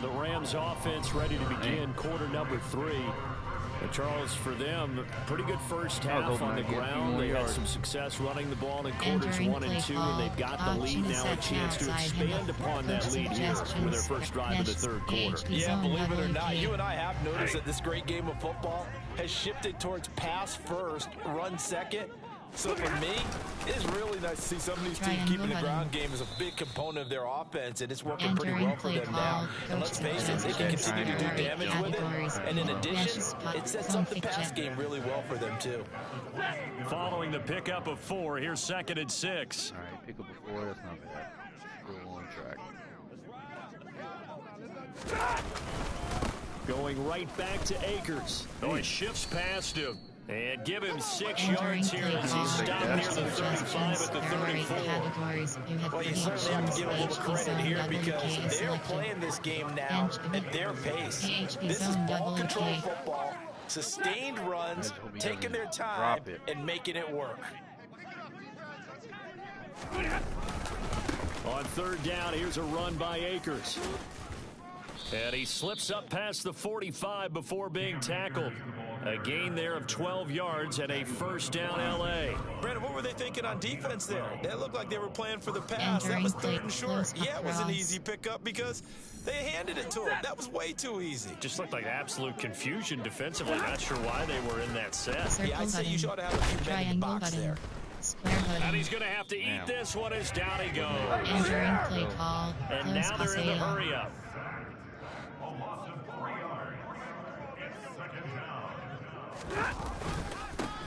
Speaker 4: The Rams offense ready to begin quarter number 3. And Charles, for them, pretty good first half on the ground. They had some success running the ball in quarters 1 and 2, and they've got the lead now, a chance to expand upon that lead here with their first drive of the 3rd quarter.
Speaker 5: Yeah, believe it or not, you and I have noticed that this great game of football has shifted towards pass first, run second. So for me, it's really nice to see some of these teams keeping the ground game as a big component of their offense, and it's working pretty well for them now. And let's face it, they can continue to do damage with it. And in addition, it sets up the pass game really well for them, too.
Speaker 4: Following the pickup of 4, here's 2nd and 6.
Speaker 2: All right, pick up a 4, that's not bad. Still on track.
Speaker 4: Going right back to Akers. Oh, he shifts past him. And give him 6 yards here as he stopped near the 35 at the 34.
Speaker 5: Well, you certainly have to give a little credit here because they're playing this game now at their pace. This is ball control football, sustained runs, taking their time, and making it work.
Speaker 4: On 3rd down, here's a run by Akers. And he slips up past the 45 before being tackled. A gain there of 12 yards and a first down L.A.
Speaker 5: Brandon, what were they thinking on defense there? They looked like they were playing for the pass. That was 3rd and short. Yeah, it was an easy pickup because they handed it to him. That was way too easy.
Speaker 4: Just looked like absolute confusion defensively. Not sure why they were in that set.
Speaker 5: Yeah, I'd say you should have a few men in the box there.
Speaker 4: And he's going to have to eat this one as down he goes.
Speaker 1: Entering play call.
Speaker 4: And now they're in the hurry-up.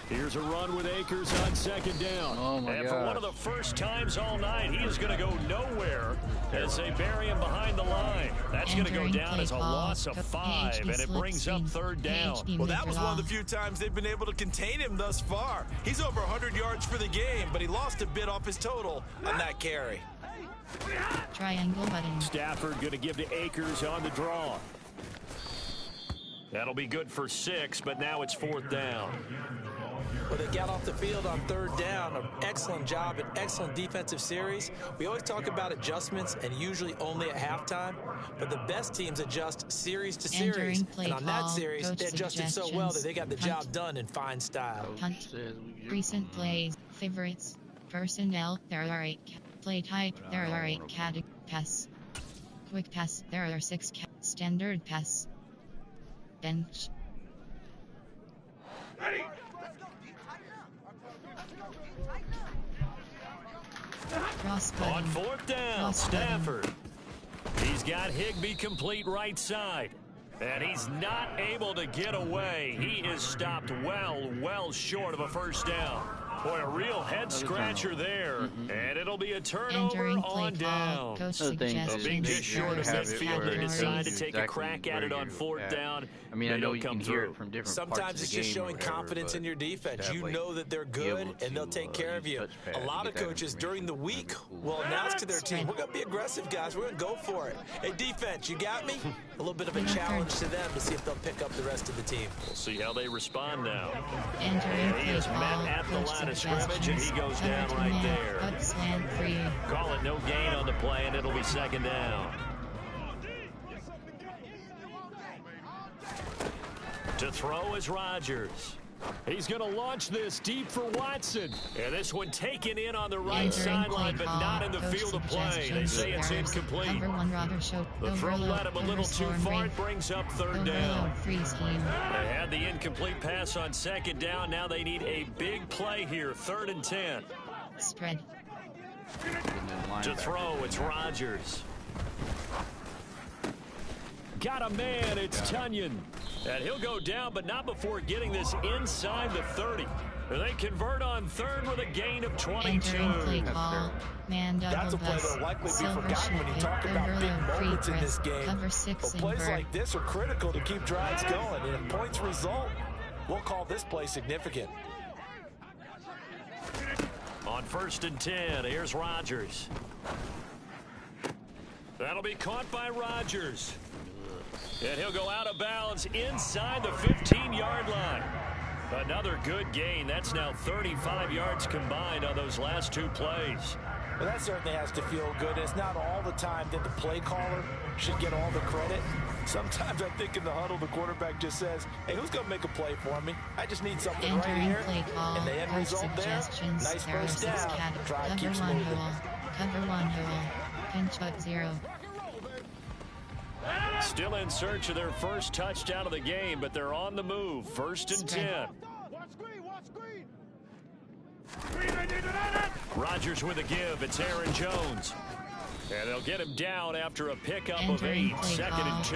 Speaker 4: Here's a run with Akers on second down.
Speaker 2: Oh my
Speaker 4: and for one of the first times all night, he is going to go nowhere as they bury him behind the line. That's going to go down as a loss of 5, and it brings up third down.
Speaker 5: Well, that was one of the few times they've been able to contain him thus far. He's over 100 yards for the game, but he lost a bit off his total on that carry.
Speaker 1: Triangle button.
Speaker 4: Stafford going to give to Akers on the draw. That'll be good for 6, but now it's 4th down.
Speaker 5: Well, they got off the field on 3rd down. An excellent job, an excellent defensive series. We always talk about adjustments, and usually only at halftime. But the best teams adjust series to series. And on that series, they adjusted so well that they got the job done in fine style.
Speaker 1: Punt. Recent plays. Favorites. Personnel. There are 8. Play type. There are 8 categories. Pass. Quick pass. There are 6. Standard pass. Bench.
Speaker 7: Ready.
Speaker 4: On 4th down, Stafford. He's got Higbee complete right side. And he's not able to get away. He is stopped well short of a first down. Boy, a real head-scratcher there. And it'll be a turnover on down. A big just short of midfield. They decide to take a crack at it on 4th down.
Speaker 2: I mean, I know you can hear it from different
Speaker 5: Sometimes
Speaker 2: parts of the
Speaker 5: it's just
Speaker 2: game
Speaker 5: showing confidence in your defense. You know that they're good, and they'll take care of you. A lot of coaches during the week will announce to their team, we're going to be aggressive, guys. We're going to go for it. Hey, defense, you got me? A little bit of a challenge to them to see if they'll pick up the rest of the team.
Speaker 4: We'll see how they respond now.
Speaker 1: And
Speaker 4: he is met at the line of scrimmage, and he goes down right there. Call it no gain on the play, and it'll be 2nd down. To throw is Rodgers. He's going to launch this deep for Watson. And this one taken in on the right sideline, but not in the field of play. They say it's incomplete. The throw led him a little too far. It brings up 3rd down. They had the incomplete pass on 2nd down. Now they need a big play here. 3rd and 10.
Speaker 1: Spread.
Speaker 4: To throw, it's Rodgers. Got a man, it's Tunyon. And he'll go down, but not before getting this inside the 30. They convert on 3rd with a gain of 22.
Speaker 5: That's a play that'll likely be forgotten when you talk about big moments in this game. But plays like this are critical to keep drives going. And if points result, we'll call this play significant.
Speaker 4: On 1st and 10, here's Rodgers. That'll be caught by Rodgers. And he'll go out of bounds inside the 15-yard line. Another good gain. That's now 35 yards combined on those last 2 plays.
Speaker 5: Well, that certainly has to feel good. It's not all the time that the play caller should get all the credit. Sometimes I think in the huddle, the quarterback just says, hey, who's going to make a play for me? I just need something right here. And the end result there, nice first down. Drive keeps moving.
Speaker 1: Cover 1 hole. Pinch up 0.
Speaker 4: Still in search of their first touchdown of the game, but they're on the move. 1st and 10. Rodgers with a give. It's Aaron Jones. And they'll get him down after a pickup of 8. 2nd and 2.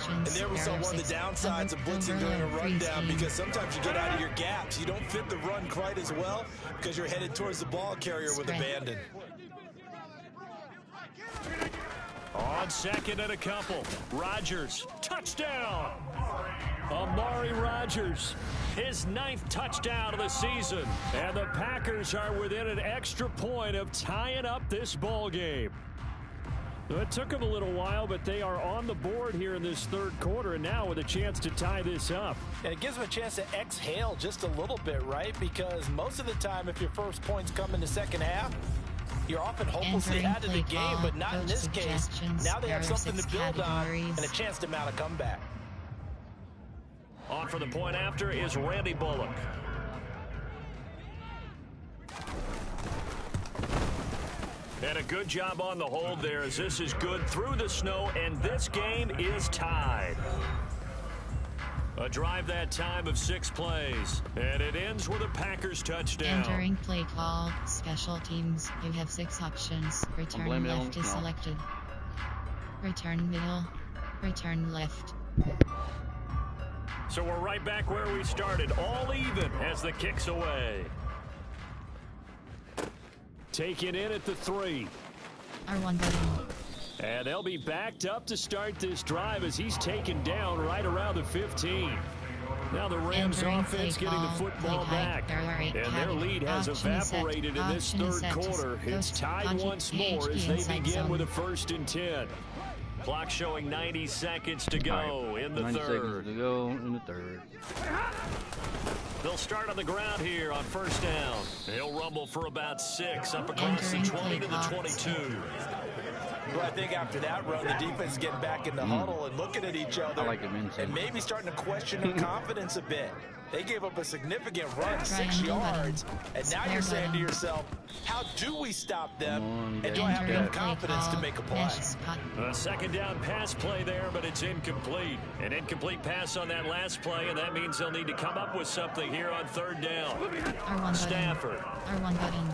Speaker 5: And there was one of the downsides of blitzing during a rundown, because sometimes you get out of your gaps. You don't fit the run quite as well because you're headed towards the ball carrier with abandon.
Speaker 4: On 2nd and a couple. Rodgers, touchdown. Amari Rodgers, his 9th touchdown of the season. And the Packers are within an extra point of tying up this ball game. It took them a little while, but they are on the board here in this 3rd quarter, and now with a chance to tie this up.
Speaker 5: And it gives them a chance to exhale just a little bit, right? Because most of the time, if your first points come in the 2nd half, you're often hopelessly out of the game, but not in this case. Now they have something to build on and a chance to mount a comeback.
Speaker 4: On for the point after is Randy Bullock. And a good job on the hold there, as this is good through the snow, and this game is tied. A drive that time of 6 plays, and it ends with a Packers touchdown.
Speaker 1: Entering play call, special teams. You have 6 options. Return left is selected. Return middle. Return left.
Speaker 4: So we're right back where we started, all even as the kick's away. Taken in at the 3.
Speaker 1: R1 button.
Speaker 4: And they'll be backed up to start this drive as he's taken down right around the 15. Now the Rams offense getting the football back. And their lead has evaporated in this third quarter. It's tied once more as they begin with a 1st and 10. Clock showing 90 seconds to go in the third. They'll start on the ground here on 1st down. He'll rumble for about 6 up across the 20 to the 22.
Speaker 5: Well, I think after that run, the defense is getting back in the huddle and looking at each other and maybe starting to question their confidence a bit. They gave up a significant run, 6 yards, and now you're saying to yourself, how do we stop them, and do I have enough confidence to make a play?
Speaker 4: A 2nd down pass play there, but it's incomplete. An incomplete pass on that last play, and that means they'll need to come up with something here on 3rd down. Stafford.
Speaker 1: R1 button.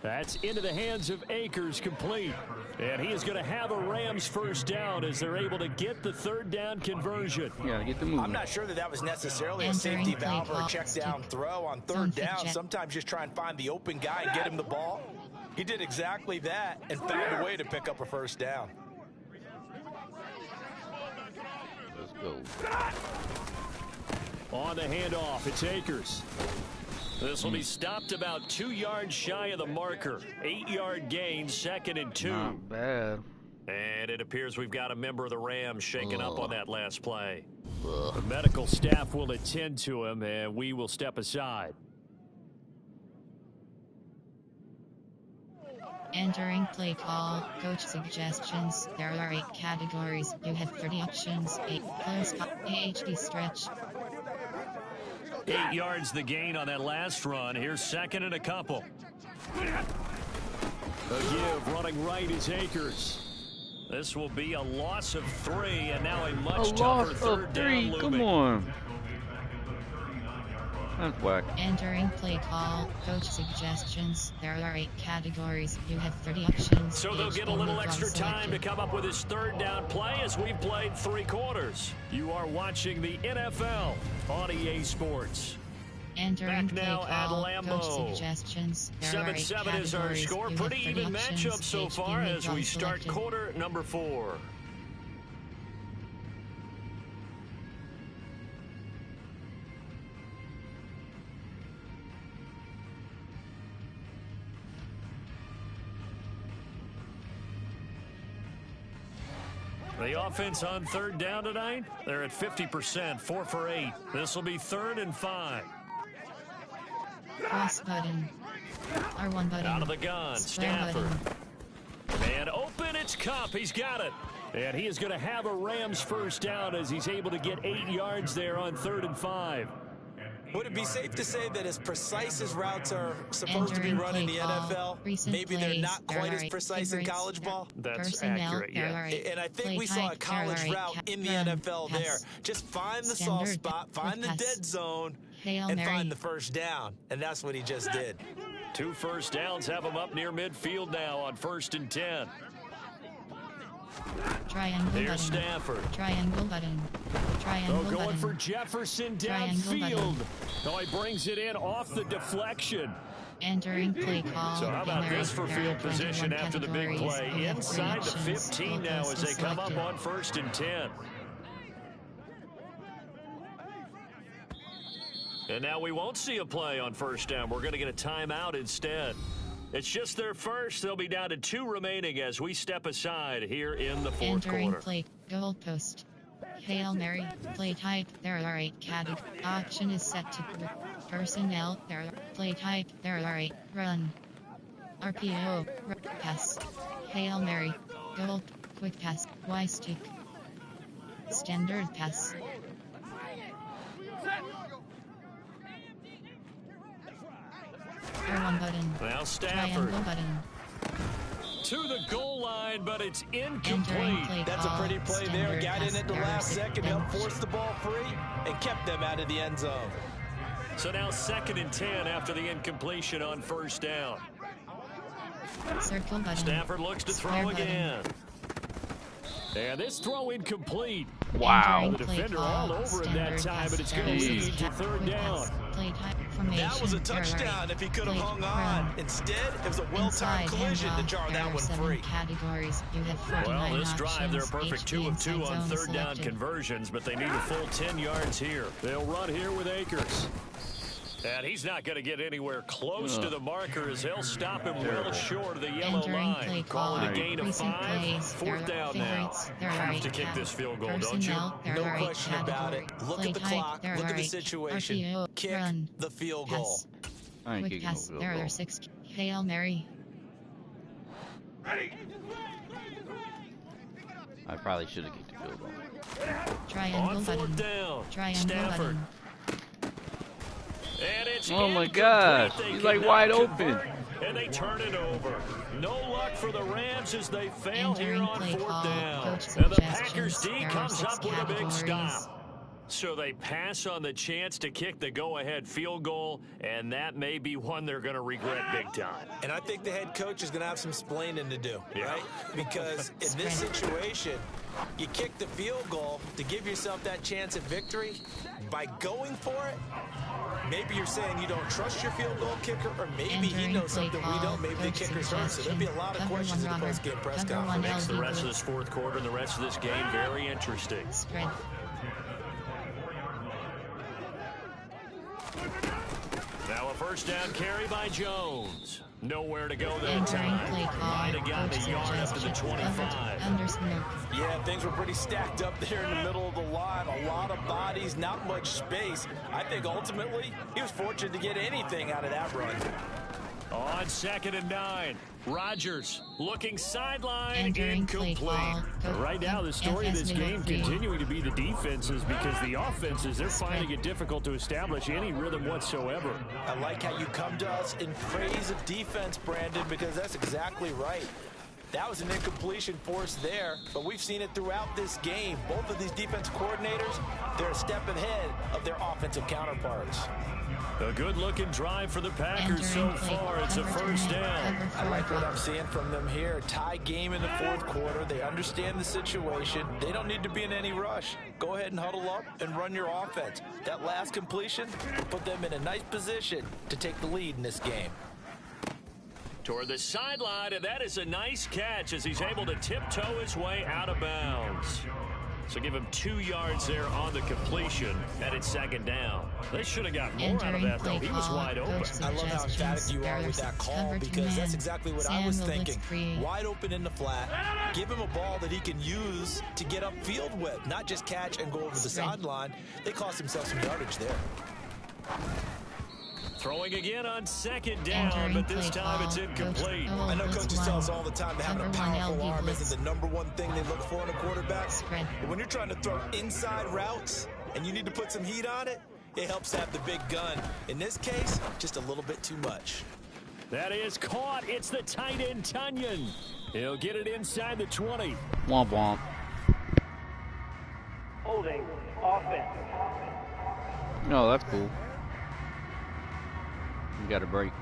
Speaker 4: That's into the hands of Akers, complete. And he is going to have a Rams 1st down as they're able to get the 3rd down conversion.
Speaker 2: Yeah, get the move.
Speaker 5: I'm not sure that was necessarily a safety valve or a check down throw on 3rd down. Sometimes just try and find the open guy and get him the ball. He did exactly that and found a way to pick up a 1st down.
Speaker 2: Let's go.
Speaker 4: On the handoff, it's Akers. This will be stopped about 2 yards shy of the marker. 8-yard gain, 2nd and 2.
Speaker 2: Not bad.
Speaker 4: And it appears we've got a member of the Rams shaken up on that last play. The medical staff will attend to him, and we will step aside.
Speaker 1: Entering play call, coach suggestions. There are 8 categories. You have 30 options. 8 close, AHD stretch.
Speaker 4: 8 yards the gain on that last run. Here's 2nd and a couple. A give running right is Akers. This will be a loss of 3, and now a much tougher 3rd down looming.
Speaker 2: Come on. That's whack.
Speaker 1: Entering play call, coach suggestions. There are 8 categories. You have 30 options.
Speaker 4: So they'll get a little extra time to come up with his 3rd down play as we've played 3 quarters. You are watching the NFL on EA Sports.
Speaker 1: Entering
Speaker 4: back now
Speaker 1: play
Speaker 4: at
Speaker 1: call,
Speaker 4: Lambeau.
Speaker 1: coach suggestions.
Speaker 4: 7-7 is our score. Pretty even matchup so far as we start quarter number 4. The offense on 3rd down tonight, they're at 50%, 4 for 8. This will be 3rd and 5.
Speaker 1: Cross button. R1 button.
Speaker 4: Out of the gun, Stafford. And open, it's Cup. He's got it. And he is going to have a Rams 1st down as he's able to get 8 yards there on 3rd and 5.
Speaker 5: Would it be safe to say that as precise as routes are supposed to be run in the NFL, maybe they're not quite as precise in college ball?
Speaker 4: That's accurate, yeah.
Speaker 5: And I think we saw a college route in the NFL there. Just find the soft spot, find the dead zone, and find the 1st down. And that's what he just did.
Speaker 4: 2 1st downs have him up near midfield now on 1st and 10.
Speaker 1: Triangle
Speaker 4: Here's
Speaker 1: button.
Speaker 4: Stafford.
Speaker 1: Triangle button. Triangle
Speaker 4: going
Speaker 1: button.
Speaker 4: for Jefferson downfield. Oh, he brings it in off the deflection.
Speaker 1: Entering play call.
Speaker 4: So how about this for field position after the big play? Inside the 15 now as they come up on 1st and 10. And now we won't see a play on 1st down. We're going to get a timeout instead. It's just their first. They'll be down to 2 remaining as we step aside here in the 4th
Speaker 1: Entering
Speaker 4: quarter.
Speaker 1: play, goalpost. Hail Mary, play type, there are 8 categories. Option is set to personnel, there are play type, there are 8, run. RPO, pass. Hail Mary, goal, quick pass, Y stick. Standard pass. R1 button.
Speaker 4: Now Stafford.
Speaker 1: Triangle button.
Speaker 4: To the goal line, but it's incomplete.
Speaker 5: That's a pretty play there. Got in at the last second, helped force the ball free, and kept them out of the end zone.
Speaker 4: So now 2nd and 10 after the incompletion on 1st down.
Speaker 1: Circle button.
Speaker 4: Stafford looks to throw again. And this throw incomplete.
Speaker 2: Wow.
Speaker 4: The defender all over him that time, but it's going to lead to third down.
Speaker 5: That was a touchdown if he could have hung on. Instead, it was a well-timed collision to jar that one free.
Speaker 4: Well, this drive, they're a perfect 2 of 2 on third down conversions, but they need a full 10 yards here. They'll run here with Akers. And he's not going to get anywhere close to the marker as they'll stop him well short of the yellow line. Calling a gain of 5. Fourth down now. Have to kick this field goal, don't you?
Speaker 5: No question about it. Look at the clock. Look at the situation. Kick the field goal.
Speaker 2: I ain't kicking no field goal.
Speaker 1: There are 6. Hail Mary.
Speaker 2: I probably should have kicked the field goal.
Speaker 1: Triangle button.
Speaker 4: Down.
Speaker 1: Triangle
Speaker 4: Stafford.
Speaker 1: button.
Speaker 4: And it's
Speaker 2: oh my gosh, he's like wide open.
Speaker 4: And they turn it over. No luck for the Rams as they fail here on fourth down. And the Packers D comes up with a big stop. So they pass on the chance to kick the go-ahead field goal, and that may be one they're going to regret big time.
Speaker 5: And I think the head coach is going to have some splaining to do, right? Because in this situation, you kick the field goal to give yourself that chance at victory. By going for it, maybe you're saying you don't trust your field goal kicker, or maybe he knows something we don't. Maybe the kicker's hurt. So there'll be a lot of questions in the post-game press conference.
Speaker 4: Makes the rest of this fourth quarter and the rest of this game very interesting. Now a first down carry by Jones. Nowhere to go that time. Might have gotten a yard up to the 25.
Speaker 5: Yeah, things were pretty stacked up there in the middle of the line. A lot of bodies, not much space. I think ultimately he was fortunate to get anything out of that run.
Speaker 4: On 2nd and 9. Rodgers looking sideline, incomplete. Right now, the story of this game continuing to be the defenses, because the offenses, they're finding it difficult to establish any rhythm whatsoever.
Speaker 5: I like how you come to us in praise of defense, Brandon, because that's exactly right. That was an incompletion forced there, but we've seen it throughout this game. Both of these defense coordinators, they're a step ahead of their offensive counterparts.
Speaker 4: A good-looking drive for the Packers so far. It's a first down.
Speaker 5: I like what I'm seeing from them here. Tie game in the fourth quarter. They understand the situation. They don't need to be in any rush. Go ahead and huddle up and run your offense. That last completion will put them in a nice position to take the lead in this game.
Speaker 4: Toward the sideline, and that is a nice catch as he's able to tiptoe his way out of bounds. So give him 2 yards there on the completion, and it's 2nd down. They should have got more out of that, though. He was wide open.
Speaker 5: I love how emphatic you are with that call, because that's exactly what I was thinking. Wide open in the flat. Give him a ball that he can use to get upfield with, not just catch and go over the sideline. They cost themselves some yardage there.
Speaker 4: Throwing again on 2nd down, but this time it's incomplete.
Speaker 5: I know coaches tell us all the time that having a powerful arm isn't the #1 thing they look for in a quarterback. But when you're trying to throw inside routes and you need to put some heat on it, it helps to have the big gun. In this case, just a little bit too much.
Speaker 4: That is caught. It's the tight end, Tunyon. He'll get it inside the 20.
Speaker 2: Womp womp.
Speaker 7: Holding offense.
Speaker 2: No, that's cool. You got a break.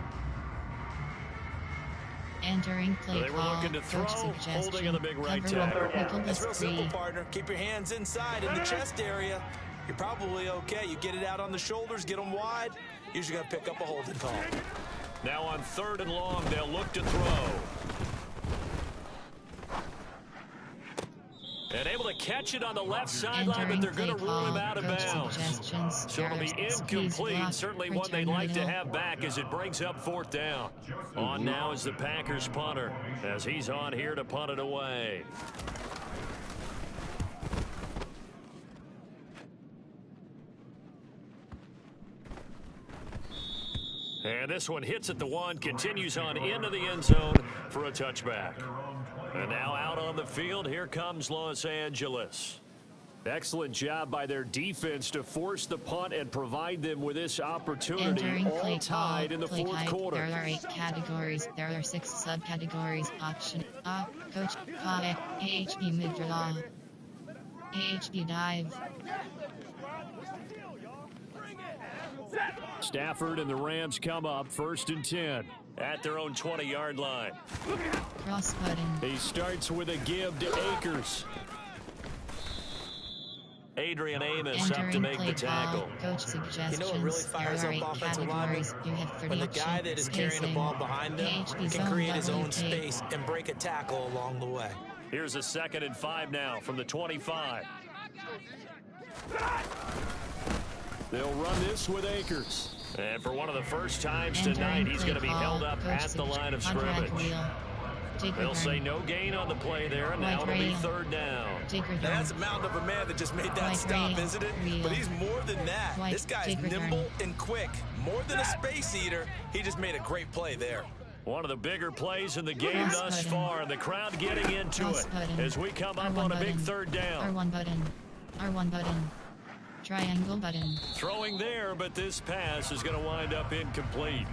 Speaker 1: Entering play
Speaker 4: they were
Speaker 1: call.
Speaker 4: Looking to throw, holding on the big right
Speaker 5: tackle. It's real simple, partner. Keep your hands inside in the chest area. You're probably okay. You get it out on the shoulders, get them wide. Usually going to pick up a holding call.
Speaker 4: Now on 3rd and long, they'll look to throw. And able to catch it on the left sideline, but they're going to rule him out of bounds. So it'll be incomplete. Certainly one they'd like to have back as it brings up 4th down. On now is the Packers punter, as he's on here to punt it away. And this one hits at the 1, continues on into the end zone for a touchback. And now out on the field, here comes Los Angeles. Excellent job by their defense to force the punt and provide them with this opportunity, all tied in the fourth quarter.
Speaker 1: There are 8 categories. There are 6 subcategories. Option A, coach, AHP mid-draw, AHP dive.
Speaker 4: Stafford and the Rams come up 1st and 10 at their own 20-yard line.
Speaker 1: Cross button.
Speaker 4: He starts with a give to Akers. Adrian Amos up to make the tackle.
Speaker 1: Coach suggestions.
Speaker 5: You know what really fires up offensive linemen? When the guy that is carrying the ball behind them can create his own space and break a tackle along the way.
Speaker 4: Here's a 2nd and 5 now from the 25. They'll run this with Akers. And for one of the first times tonight, he's going to be held up at the line of scrimmage. They'll say no gain on the play there, and now it'll be 3rd down.
Speaker 5: Now that's a mountain of a man that just made that stop, isn't it? But he's more than that. This guy's nimble and quick. More than a space eater, he just made a great play there.
Speaker 4: One of the bigger plays in the game thus far, and the crowd getting into it as we come up on a big 3rd down.
Speaker 1: R1 button. R1 button. Triangle button.
Speaker 4: Throwing there, but this pass is going to wind up incomplete.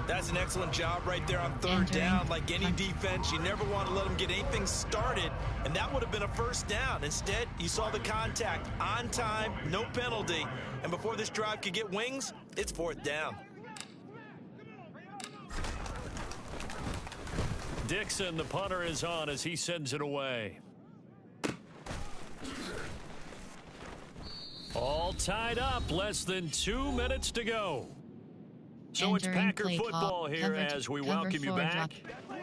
Speaker 5: That's an excellent job right there on 3rd down. Like any defense, you never want to let them get anything started, and that would have been a 1st down. Instead, you saw the contact on time, no penalty, and before this drive could get wings, it's 4th down.
Speaker 4: Dixon, the punter, is on as he sends it away. All tied up, less than 2 minutes to go. So it's Packer football here as we welcome you back.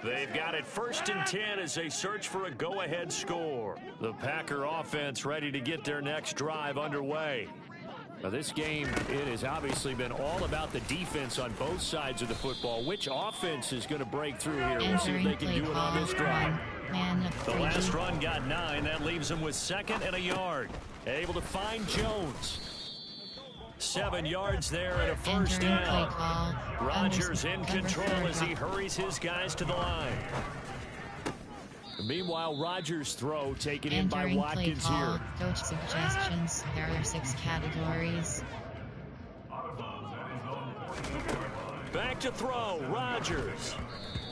Speaker 4: They've got it 1st and 10 as they search for a go-ahead score. The Packer offense ready to get their next drive underway. Now this game, it has obviously been all about the defense on both sides of the football. Which offense is going to break through here? We'll see if they can do it on this drive. The last run got 9. That leaves them with 2nd and a yard. Able to find Jones. 7 yards there and a 1st down. Rodgers in control as he hurries his guys to the line. Meanwhile, Rodgers' throw taken in by Watkins here.
Speaker 1: Coach suggestions. There are 6 categories.
Speaker 4: Back to throw. Rodgers.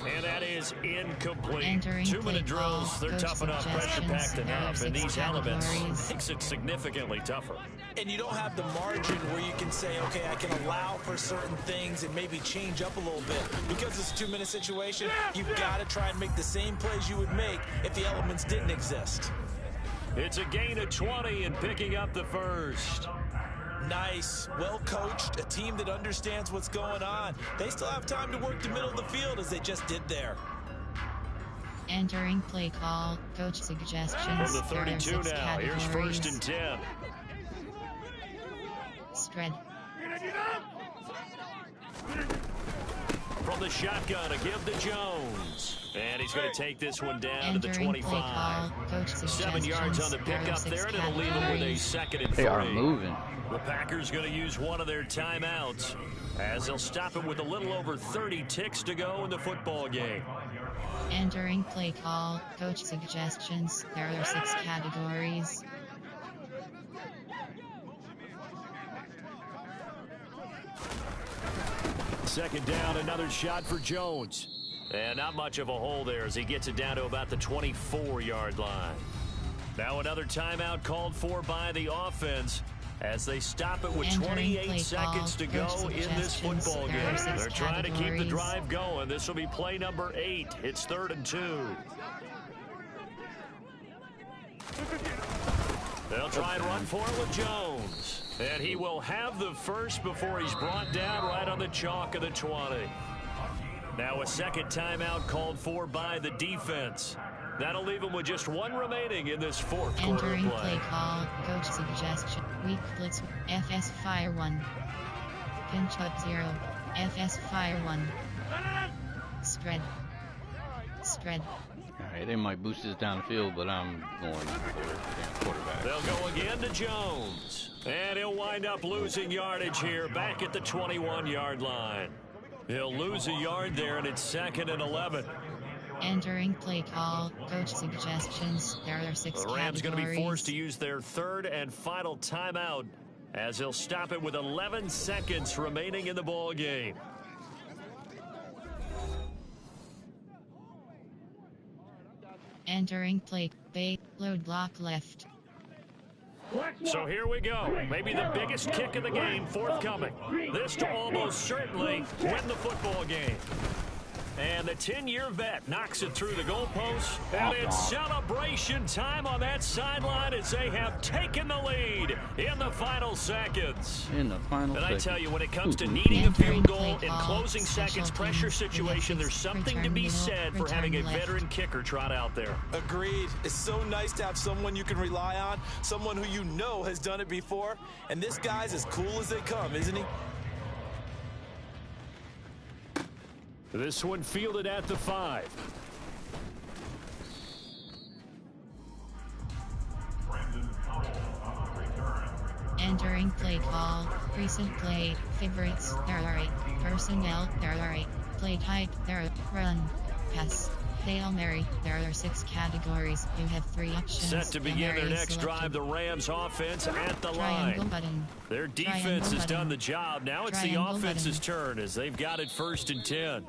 Speaker 4: And that is incomplete. 2-minute drills, they're tough enough, pressure-packed enough, and these elements makes it significantly tougher.
Speaker 5: And you don't have the margin where you can say, okay, I can allow for certain things and maybe change up a little bit. Because it's a 2-minute situation, you've got to try and make the same plays you would make if the elements didn't exist.
Speaker 4: It's a gain of 20 and picking up the 1st.
Speaker 5: Nice, well coached, a team that understands what's going on. They still have time to work the middle of the field as they just did there.
Speaker 1: Entering play call, coach suggestions.
Speaker 4: From the 32 now, here's 1st and 10.
Speaker 1: Spread.
Speaker 4: From the shotgun, a give to Jones. And he's going to take this one down to the 25. 7 yards on the pickup there, and it'll leave him with a 2nd and 3.
Speaker 2: They are moving.
Speaker 4: The Packers going to use one of their timeouts as they'll stop it with a little over 30 ticks to go in the football game.
Speaker 1: Entering play call, coach suggestions. There are 6 categories.
Speaker 4: Second down, another shot for Jones. And not much of a hole there as he gets it down to about the 24-yard line. Now another timeout called for by the offense as they stop it with 28 seconds to go in this football game. They're trying to keep the drive going. This will be play number 8. It's 3rd and 2. They'll try and run for it with Jones. And he will have the 1st before he's brought down right on the chalk of the 20. Now a 2nd timeout called for by the defense. That'll leave him with just 1 remaining in this 4th quarter
Speaker 1: Entering
Speaker 4: play.
Speaker 1: play call, coach suggestion. Weak blitz, FS fire 1. Pinch up 0, FS fire 1. Spread. Spread.
Speaker 2: Alright, they might boost this down the field, but I'm going for the quarterback.
Speaker 4: They'll go again to Jones. And he'll wind up losing yardage here back at the 21-yard line. He'll lose a yard there, and it's 2nd and 11.
Speaker 1: Entering play call, coach suggestions. There are 6
Speaker 4: The Rams
Speaker 1: categories.
Speaker 4: going to be forced to use their 3rd and final timeout as they'll stop it with 11 seconds remaining in the ball game.
Speaker 1: Entering play, bait, load block left.
Speaker 4: So here we go. Maybe the biggest kick of the game forthcoming. This to almost certainly win the football game. And the 10-year vet knocks it through the goalpost. And it's celebration time on that sideline as they have taken the lead in the final seconds. And I tell you, when it comes to needing a field goal in closing seconds, pressure situation, there's something to be said for having a veteran kicker trot out there.
Speaker 5: Agreed. It's so nice to have someone you can rely on, someone who you know has done it before. And this guy's as cool as they come, isn't he?
Speaker 4: This one fielded at the 5.
Speaker 1: Entering play call. Recent play. Favorites. There are 8. Personnel. There are 8. Play type. There are run. Pass. Hail Mary. There are 6 categories. You have 3 options.
Speaker 4: Set to begin their next drive, the Rams offense at the line. Their defense has done the job. Now it's the offense's turn as they've got it 1st and 10.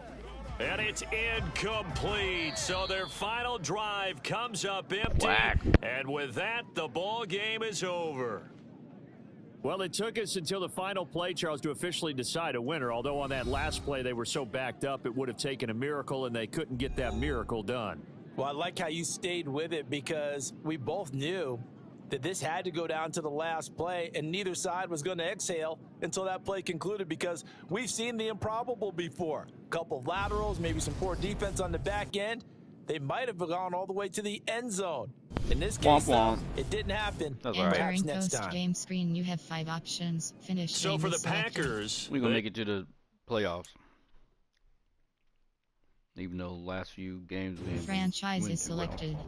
Speaker 4: And it's incomplete. So their final drive comes up empty.
Speaker 2: Whack.
Speaker 4: And with that, the ball game is over. Well, it took us until the final play, Charles, to officially decide a winner. Although on that last play they were so backed up, it would have taken a miracle, and they couldn't get that miracle done.
Speaker 5: Well, I like how you stayed with it because we both knew that this had to go down to the last play, and neither side was going to exhale until that play concluded because we've seen the improbable before. A couple of laterals, maybe some poor defense on the back end. They might have gone all the way to the end zone. In this case, it didn't happen.
Speaker 1: Entering post-game screen, you have 5 options. Finish.
Speaker 4: So for the Packers,
Speaker 2: we're going to make it to the playoffs. Even though the last few games we
Speaker 1: franchise is selected.
Speaker 2: Well.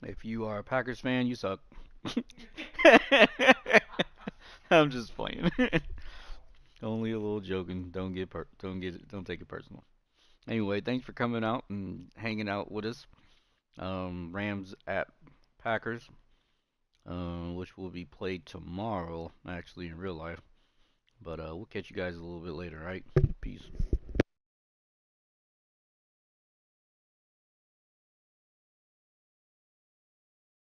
Speaker 2: If you are a Packers fan, you suck. I'm just playing. Only a little joking. Don't take it personal. Anyway, thanks for coming out and hanging out with us. Rams at Packers, which will be played tomorrow, actually in real life. But we'll catch you guys a little bit later, right? Peace.